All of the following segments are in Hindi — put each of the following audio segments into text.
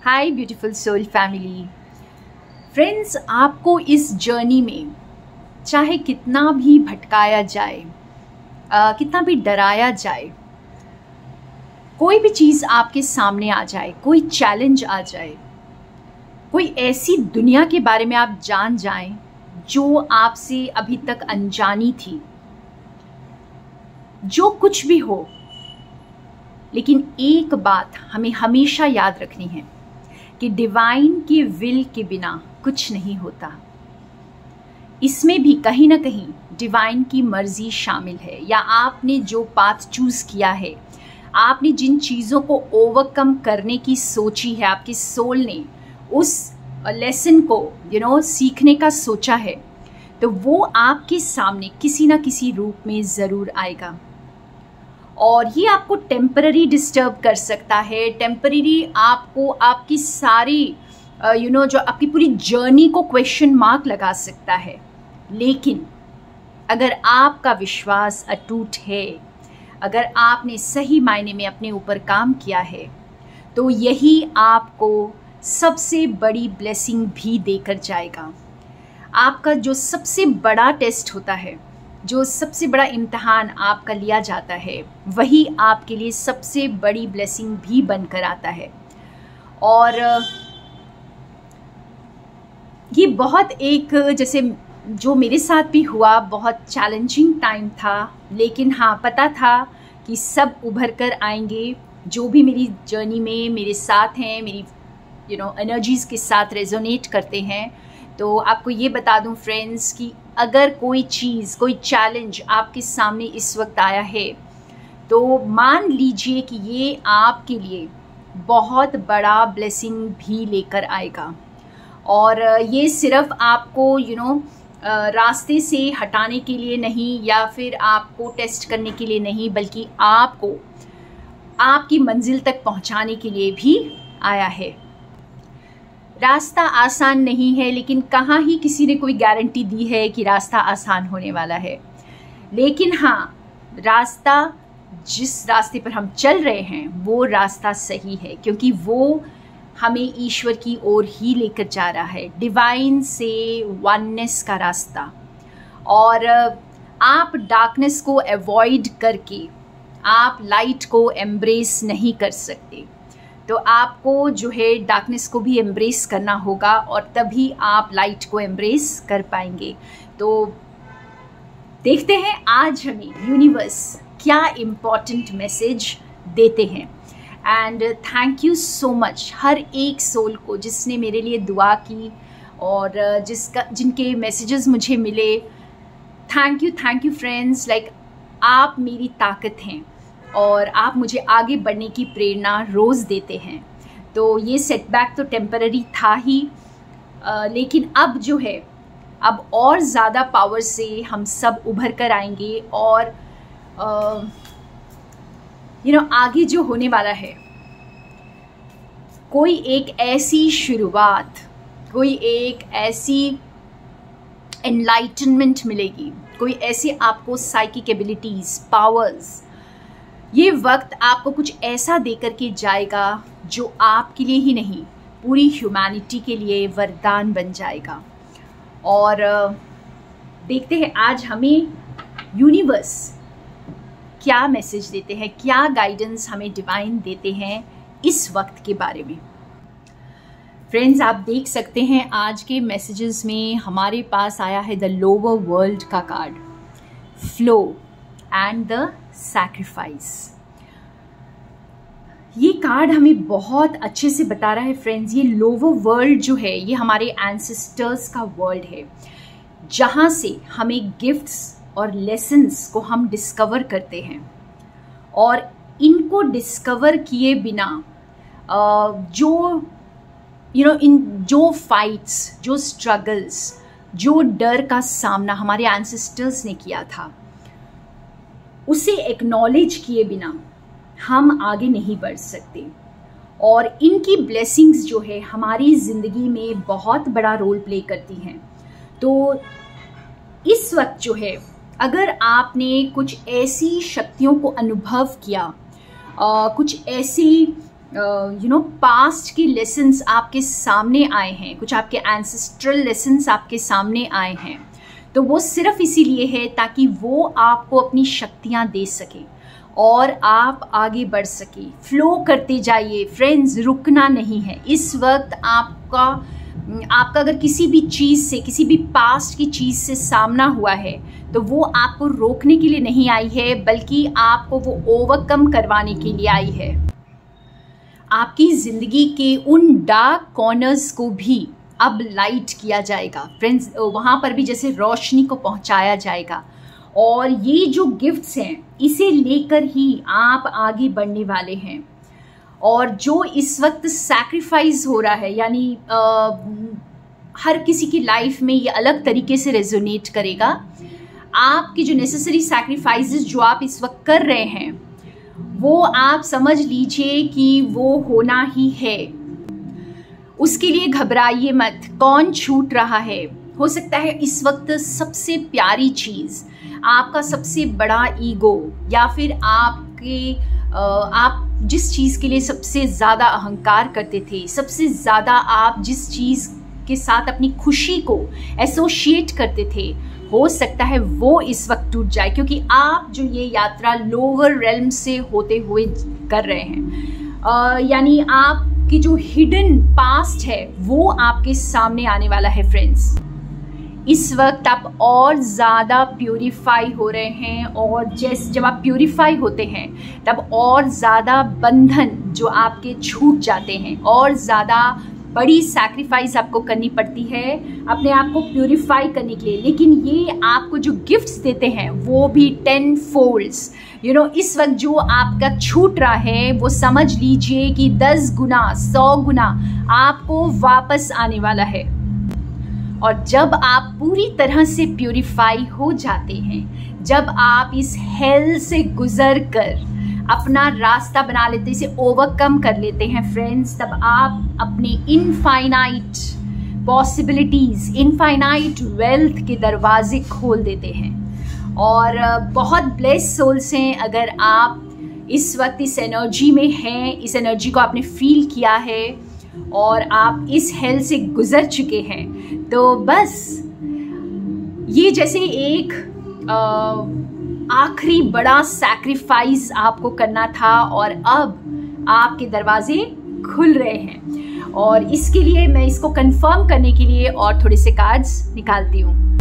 हाय ब्यूटीफुल सोल फैमिली फ्रेंड्स, आपको इस जर्नी में चाहे कितना भी भटकाया जाए, कितना भी डराया जाए, कोई भी चीज़ आपके सामने आ जाए, कोई चैलेंज आ जाए, कोई ऐसी दुनिया के बारे में आप जान जाएं जो आपसे अभी तक अनजानी थी, जो कुछ भी हो, लेकिन एक बात हमें हमेशा याद रखनी है कि डिवाइन के विल के बिना कुछ नहीं होता। इसमें भी कहीं ना कहीं डिवाइन की मर्जी शामिल है, या आपने जो पाथ चूज किया है, आपने जिन चीज़ों को ओवरकम करने की सोची है, आपके सोल ने उस लेसन को सीखने का सोचा है, तो वो आपके सामने किसी ना किसी रूप में ज़रूर आएगा। और ये आपको टेम्पररी डिस्टर्ब कर सकता है, टेम्पररी आपको आपकी सारी जो आपकी पूरी जर्नी को क्वेश्चन मार्क लगा सकता है। लेकिन अगर आपका विश्वास अटूट है, अगर आपने सही मायने में अपने ऊपर काम किया है, तो यही आपको सबसे बड़ी ब्लेसिंग भी देकर जाएगा। आपका जो सबसे बड़ा टेस्ट होता है, जो सबसे बड़ा इम्तहान आपका लिया जाता है, वही आपके लिए सबसे बड़ी ब्लेसिंग भी बनकर आता है। और ये बहुत एक जैसे जो मेरे साथ भी हुआ, बहुत चैलेंजिंग टाइम था, लेकिन हाँ, पता था कि सब उभर कर आएंगे। जो भी मेरी जर्नी में मेरे साथ हैं, मेरी एनर्जीज़ के साथ रेजोनेट करते हैं। तो आपको ये बता दूं फ्रेंड्स कि अगर कोई चीज़, कोई चैलेंज आपके सामने इस वक्त आया है, तो मान लीजिए कि ये आपके लिए बहुत बड़ा ब्लेसिंग भी लेकर आएगा। और ये सिर्फ आपको रास्ते से हटाने के लिए नहीं, या फिर आपको टेस्ट करने के लिए नहीं, बल्कि आपको आपकी मंजिल तक पहुंचाने के लिए भी आया है। रास्ता आसान नहीं है, लेकिन कहाँ ही किसी ने कोई गारंटी दी है कि रास्ता आसान होने वाला है। लेकिन हाँ, रास्ता, जिस रास्ते पर हम चल रहे हैं, वो रास्ता सही है, क्योंकि वो हमें ईश्वर की ओर ही लेकर जा रहा है, डिवाइन से वननेस का रास्ता। और आप डार्कनेस को अवॉइड करके आप लाइट को एम्ब्रेस नहीं कर सकते। तो आपको जो है डार्कनेस को भी एम्ब्रेस करना होगा, और तभी आप लाइट को एम्ब्रेस कर पाएंगे। तो देखते हैं आज हमें यूनिवर्स क्या इम्पॉर्टेंट मैसेज देते हैं। And thank you so much हर एक सोल को जिसने मेरे लिए दुआ की और जिनके मैसेजेस मुझे मिले। थैंक यू फ्रेंड्स, लाइक आप मेरी ताकत हैं और आप मुझे आगे बढ़ने की प्रेरणा रोज़ देते हैं। तो ये सेटबैक तो टेम्पररी था ही, लेकिन अब जो है, अब और ज़्यादा पावर से हम सब उभर कर आएंगे। और आगे जो होने वाला है, कोई एक ऐसी शुरुआत, कोई एक ऐसी एनलाइटनमेंट मिलेगी, कोई ऐसी आपको साइकिक एबिलिटीज़, पावर्स, ये वक्त आपको कुछ ऐसा देकर के जाएगा जो आपके लिए ही नहीं, पूरी ह्यूमैनिटी के लिए वरदान बन जाएगा। और देखते हैं आज हमें यूनिवर्स क्या मैसेज देते हैं, क्या गाइडेंस हमें डिवाइन देते हैं इस वक्त के बारे में। फ्रेंड्स, आप देख सकते हैं आज के मैसेजेस में हमारे पास आया है द लोअर वर्ल्ड का card, flow and the sacrifice. ये कार्ड हमें बहुत अच्छे से बता रहा है फ्रेंड्स, ये लोअर वर्ल्ड जो है, ये हमारे एंसेस्टर्स का वर्ल्ड है, जहाँ से हमें गिफ्ट्स और लेसन्स को हम डिस्कवर करते हैं। और इनको डिस्कवर किए बिना जो फाइट्स, जो स्ट्रगल्स, जो डर का सामना हमारे एंसेस्टर्स ने किया था, उसे एक्नॉलेज किए बिना हम आगे नहीं बढ़ सकते। और इनकी ब्लेसिंग्स जो है हमारी ज़िंदगी में बहुत बड़ा रोल प्ले करती हैं। तो इस वक्त जो है, अगर आपने कुछ ऐसी शक्तियों को अनुभव किया, कुछ ऐसी पास्ट के लेसन्स आपके सामने आए हैं, कुछ आपके एंसेस्ट्रल लेसन्स आपके सामने आए हैं, तो वो सिर्फ इसीलिए है ताकि वो आपको अपनी शक्तियाँ दे सके और आप आगे बढ़ सके। फ्लो करते जाइए फ्रेंड्स, रुकना नहीं है। इस वक्त आपका अगर किसी भी चीज़ से, किसी भी पास्ट की चीज़ से सामना हुआ है तो वो आपको रोकने के लिए नहीं आई है, बल्कि आपको वो ओवरकम करवाने के लिए आई है। आपकी ज़िंदगी के उन डार्क कॉर्नर्स को भी अब लाइट किया जाएगा फ्रेंड्स, वहाँ पर भी जैसे रोशनी को पहुँचाया जाएगा। और ये जो गिफ्ट्स हैं इसे लेकर ही आप आगे बढ़ने वाले हैं। और जो इस वक्त सैक्रिफाइस हो रहा है, यानी हर किसी की लाइफ में ये अलग तरीके से रेजोनेट करेगा। आपकी जो नेसेसरी सैक्रिफाइसेस जो आप इस वक्त कर रहे हैं वो आप समझ लीजिए कि वो होना ही है। उसके लिए घबराइए मत। कौन छूट रहा है? हो सकता है इस वक्त सबसे प्यारी चीज़, आपका सबसे बड़ा ईगो, या फिर आप जिस चीज़ के लिए सबसे ज़्यादा अहंकार करते थे, सबसे ज़्यादा आप जिस चीज़ के साथ अपनी खुशी को एसोशिएट करते थे, हो सकता है वो इस वक्त टूट जाए, क्योंकि आप जो ये यात्रा लोअर रेल्म से होते हुए कर रहे हैं, यानी आपकी जो हिडन पास्ट है वो आपके सामने आने वाला है फ्रेंड्स। इस वक्त आप और ज़्यादा प्यूरिफाई हो रहे हैं, और जब आप प्यूरिफाई होते हैं तब और ज़्यादा बंधन जो आपके छूट जाते हैं, और ज़्यादा बड़ी सैक्रिफाइस आपको करनी पड़ती है अपने आप को प्यूरिफाई करने के लिए। लेकिन ये आपको जो गिफ्ट्स देते हैं वो भी 10 फोल्ड्स। इस वक्त जो आपका छूट रहा है वो समझ लीजिए कि 10 गुना 100 गुना आपको वापस आने वाला है। और जब आप पूरी तरह से प्यूरिफाई हो जाते हैं, जब आप इस हेल से गुजर कर अपना रास्ता बना लेते, इसे ओवरकम कर लेते हैं फ्रेंड्स, तब आप अपने इनफाइनाइट पॉसिबिलिटीज़, इनफाइनाइट वेल्थ के दरवाजे खोल देते हैं। और बहुत ब्लेस्ड सोल्स हैं अगर आप इस वक्त इस एनर्जी में हैं, इस एनर्जी को आपने फील किया है और आप इस हेल से गुजर चुके हैं। तो बस ये जैसे एक आखिरी बड़ा सैक्रिफाइस आपको करना था, और अब आपके दरवाजे खुल रहे हैं। और इसके लिए मैं इसको कंफर्म करने के लिए और थोड़े से कार्ड्स निकालती हूँ।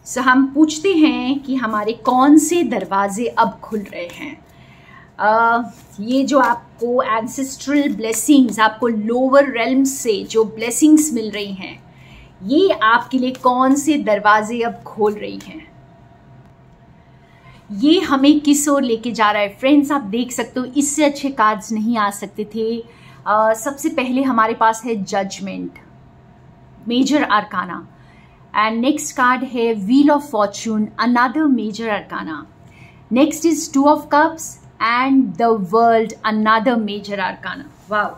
सो हम पूछते हैं कि हमारे कौन से दरवाजे अब खुल रहे हैं। ये जो आपको एंसेस्ट्रल ब्लेसिंग्स, आपको लोअर रेल्म से जो ब्लेसिंग्स मिल रही हैं, ये आपके लिए कौन से दरवाजे अब खोल रही हैं, ये हमें किस ओर लेके जा रहा है फ्रेंड्स। आप देख सकते हो इससे अच्छे कार्ड्स नहीं आ सकते थे। सबसे पहले हमारे पास है judgement, major arcana, and next card है wheel of fortune, another major arcana. Next is 2 of cups and the world, another major arcana. Wow.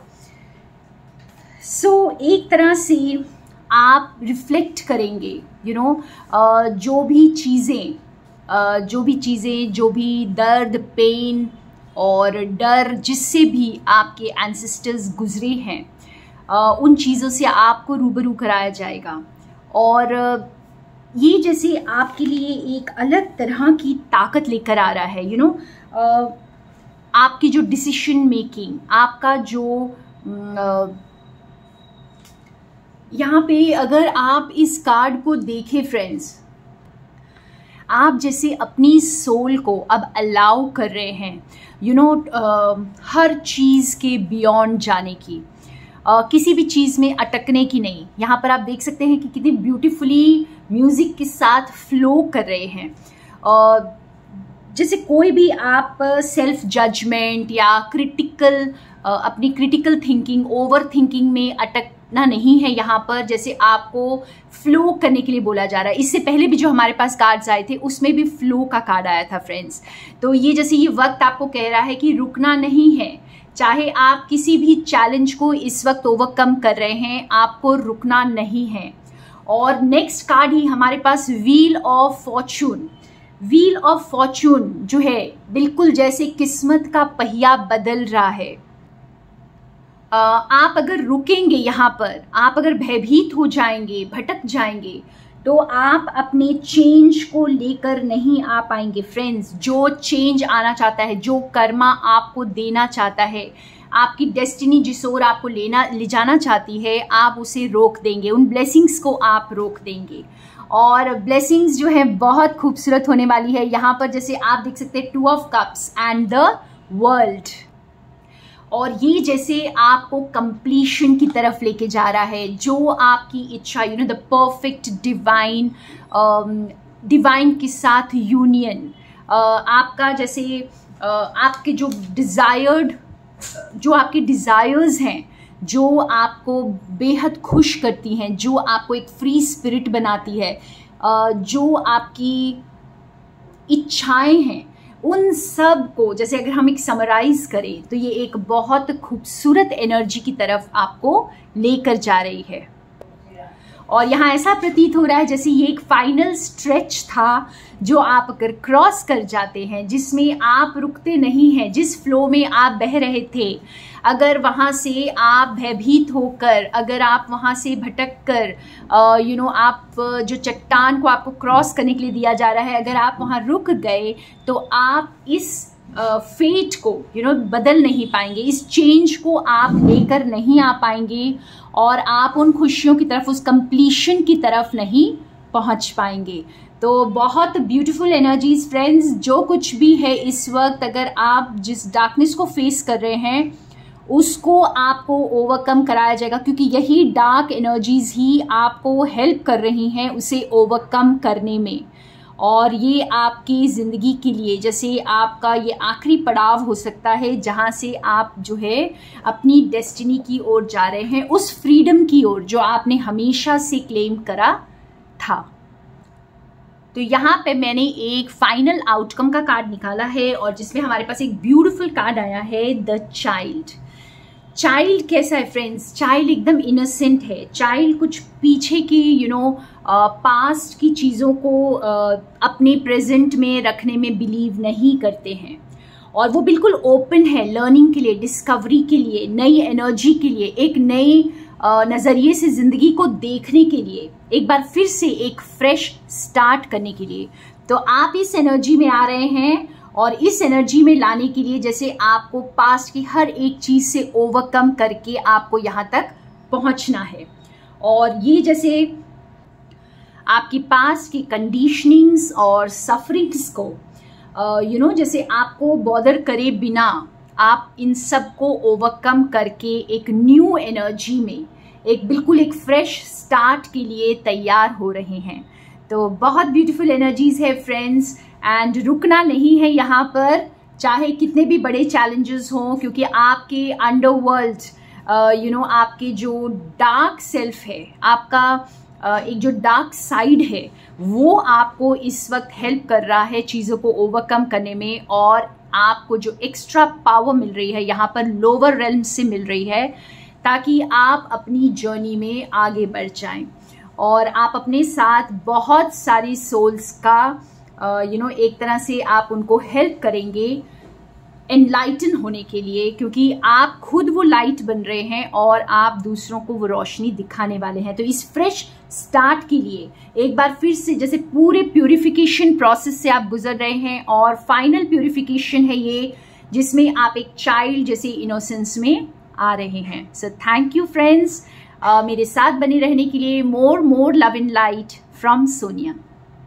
So एक तरह से आप रिफ्लेक्ट करेंगे, जो भी दर्द, पेन और डर जिससे भी आपके एंसेस्टर्स गुजरे हैं, उन चीज़ों से आपको रूबरू कराया जाएगा। और ये जैसे आपके लिए एक अलग तरह की ताकत लेकर आ रहा है। आपकी जो डिसीजन मेकिंग, आपका जो यहाँ पे अगर आप इस कार्ड को देखें फ्रेंड्स, आप जैसे अपनी सोल को अब अलाउ कर रहे हैं हर चीज़ के बियॉन्ड जाने की, किसी भी चीज़ में अटकने की नहीं। यहाँ पर आप देख सकते हैं कि कितनी ब्यूटीफुली म्यूज़िक के साथ फ्लो कर रहे हैं। जैसे कोई भी आप सेल्फ जजमेंट या अपनी क्रिटिकल थिंकिंग, ओवर थिंकिंग में अटकना नहीं है यहाँ पर। जैसे आपको फ्लो करने के लिए बोला जा रहा है। इससे पहले भी जो हमारे पास कार्ड्स आए थे उसमें भी फ्लो का कार्ड आया था फ्रेंड्स। तो ये जैसे ये वक्त आपको कह रहा है कि रुकना नहीं है। चाहे आप किसी भी चैलेंज को इस वक्त ओवरकम कर रहे हैं, आपको रुकना नहीं है। और नेक्स्ट कार्ड ही हमारे पास wheel of fortune. Wheel of fortune जो है बिल्कुल जैसे किस्मत का पहिया बदल रहा है। आप अगर रुकेंगे यहाँ पर, आप अगर भयभीत हो जाएंगे, भटक जाएंगे, तो आप अपने चेंज को लेकर नहीं आ पाएंगे फ्रेंड्स। जो चेंज आना चाहता है, जो कर्मा आपको देना चाहता है, आपकी डेस्टिनी जिस ओर आपको ले जाना चाहती है, आप उसे रोक देंगे, उन ब्लेसिंग्स को आप रोक देंगे। और ब्लेसिंग्स जो है बहुत खूबसूरत होने वाली है। यहाँ पर जैसे आप देख सकते हैं 2 of cups and the world, और ये जैसे आपको कंप्लीशन की तरफ लेके जा रहा है। जो आपकी इच्छा, you know the perfect divine के साथ यूनियन, आपका जैसे आपके जो आपके डिज़ायर्स हैं, जो आपको बेहद खुश करती हैं, जो आपको एक फ्री स्पिरिट बनाती है, जो आपकी इच्छाएं हैं, उन सब को जैसे अगर हम एक समराइज करें तो ये एक बहुत खूबसूरत एनर्जी की तरफ आपको लेकर जा रही है। और यहाँ ऐसा प्रतीत हो रहा है जैसे ये एक फाइनल स्ट्रेच था जो आप अगर क्रॉस कर जाते हैं, जिसमें आप रुकते नहीं हैं, जिस फ्लो में आप बह रहे थे, अगर वहाँ से आप भयभीत होकर, अगर आप वहाँ से भटक कर आप जो चट्टान को आपको क्रॉस करने के लिए दिया जा रहा है, अगर आप वहाँ रुक गए तो आप इस फेट को बदल नहीं पाएंगे, इस चेंज को आप लेकर नहीं आ पाएंगे, और आप उन खुशियों की तरफ, उस कंप्लीशन की तरफ नहीं पहुंच पाएंगे। तो बहुत ब्यूटीफुल एनर्जीज फ्रेंड्स, जो कुछ भी है इस वक्त, अगर आप जिस डार्कनेस को फेस कर रहे हैं उसको आपको ओवरकम कराया जाएगा, क्योंकि यही डार्क एनर्जीज ही आपको हेल्प कर रही हैं उसे ओवरकम करने में। और ये आपकी ज़िंदगी के लिए जैसे आपका ये आखिरी पड़ाव हो सकता है जहाँ से आप जो है अपनी डेस्टिनी की ओर जा रहे हैं, उस फ्रीडम की ओर जो आपने हमेशा से क्लेम करा था। तो यहाँ पे मैंने एक फाइनल आउटकम का कार्ड निकाला है, और जिसमें हमारे पास एक ब्यूटीफुल कार्ड आया है, द चाइल्ड। चाइल्ड कैसा है फ्रेंड्स? चाइल्ड एकदम इनोसेंट है। चाइल्ड कुछ पीछे की पास्ट की चीज़ों को अपने प्रेजेंट में रखने में बिलीव नहीं करते हैं, और वो बिल्कुल ओपन है लर्निंग के लिए, डिस्कवरी के लिए, नई एनर्जी के लिए, एक नई नज़रिए से ज़िंदगी को देखने के लिए, एक बार फिर से एक फ्रेश स्टार्ट करने के लिए। तो आप इस एनर्जी में आ रहे हैं, और इस एनर्जी में लाने के लिए जैसे आपको पास्ट की हर एक चीज़ से ओवरकम करके आपको यहाँ तक पहुँचना है। और ये जैसे आपकी पास्ट की कंडीशनिंग्स और सफरिंग्स को जैसे आपको बॉदर करे बिना आप इन सब को ओवरकम करके एक न्यू एनर्जी में, एक बिल्कुल एक फ्रेश स्टार्ट के लिए तैयार हो रहे हैं। तो बहुत ब्यूटीफुल एनर्जीज है फ्रेंड्स, एंड रुकना नहीं है यहाँ पर, चाहे कितने भी बड़े चैलेंजेस हों, क्योंकि आपके अंडरवर्ल्ड आपके जो डार्क सेल्फ है, आपका एक जो डार्क साइड है, वो आपको इस वक्त हेल्प कर रहा है चीज़ों को ओवरकम करने में, और आपको जो एक्स्ट्रा पावर मिल रही है यहाँ पर लोअर रेल्म से मिल रही है, ताकि आप अपनी जर्नी में आगे बढ़ जाएं, और आप अपने साथ बहुत सारी सोल्स का एक तरह से आप उनको हेल्प करेंगे एनलाइटन होने के लिए, क्योंकि आप खुद वो लाइट बन रहे हैं और आप दूसरों को वो रोशनी दिखाने वाले हैं। तो इस फ्रेश स्टार्ट के लिए एक बार फिर से जैसे पूरे प्यूरिफिकेशन प्रोसेस से आप गुजर रहे हैं, और फाइनल प्यूरिफिकेशन है ये, जिसमें आप एक चाइल्ड जैसे इनोसेंस में आ रहे हैं। सो थैंक यू फ्रेंड्स, मेरे साथ बने रहने के लिए। More love and light from Sonia.